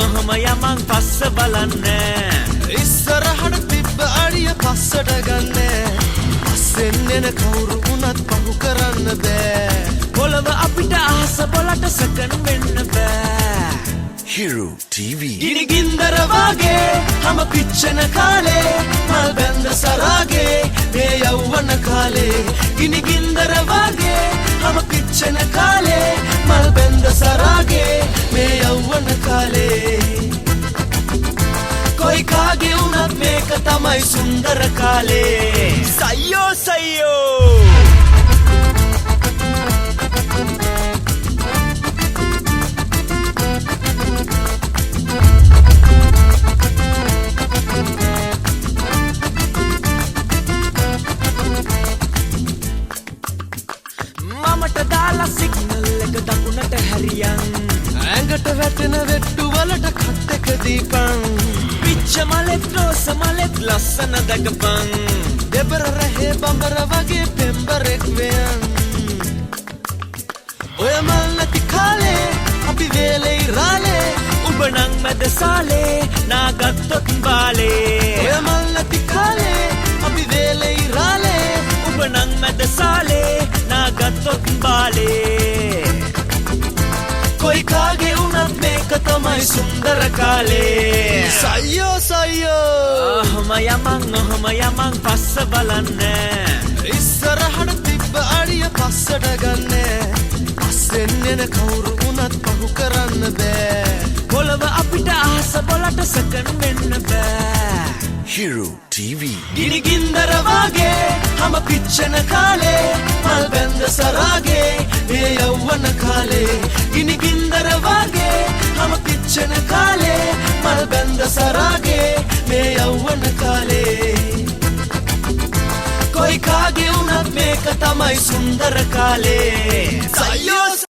ඔහොම යමන් පස්ස බලන්න ඉස්සරහට තිබ්බ අඩිය පස්සට ගන්න පස්සෙන් එන කවුරු වුණත් පහු කරන්න බෑ පොළව අපිට අහස බලට සකන් වෙන්න බෑ Hero TV ගිනි ගින්දර වාගේ හැම පිච්චෙන කාලේ මල් බැඳ සරාගේ මේ යෞවන කාලේ ගිනි ගින්දර වාගේ හැම පිච්චෙන කාලේ මල් බැඳ සරාගේ මේ යෞවන කාලේ කොයි කාගේ වුණත් මේක තමයි සුන්දර කාලේ සයියෝ සයියෝ මමට දාලා සිග්නල් එක දකුණට හැරියන් ඇඟට වැටෙන වෙට්ටු වලට කට් එක දීපන් පිච්ච මලෙත් රෝස මලෙත් ලස්සන දකපන් දෙබර රහේ බඹර වගේ පෙම්බරෙක් වෙයන් ඔය මල් නැති කාලේ අපි වේලේ රාලේ උඹ නං මැද සාලේ නාගත්තොත් බාලේ ඔය මල් නැති කාලේ අපි වේලේ රාලේ උඹ නං මැද සාලේ නාගත්තොත් බාලේ කොයි කාගේ වුණත් මේක තමයි සුන්දර කාලේ සයියෝ සයියෝ ඔහොම යමන් පස්ස බලන්න ඉස්සරහට තිබ්බ අඩිය පස්සට ගන්න පස්සෙන් එන කවුරු වුණත් පහු කරන්න බෑ පොළව අපිට අහස බලට සකන් වෙන්න බෑ Hero TV ගිනි ගින්දර වාගේ හැම පිච්චෙන කාලේ මල් බැඳ සරාගේ මේ යෞවන කාලේ ගිනි ගින්දර වාගේ හැම පිච්චෙන කාලේ මල් බැඳ සරාගේ මේ යෞවන කාලේ කොයි කාගේ වුණත් මේක තමයි සුන්දර කාලේ සයියෝ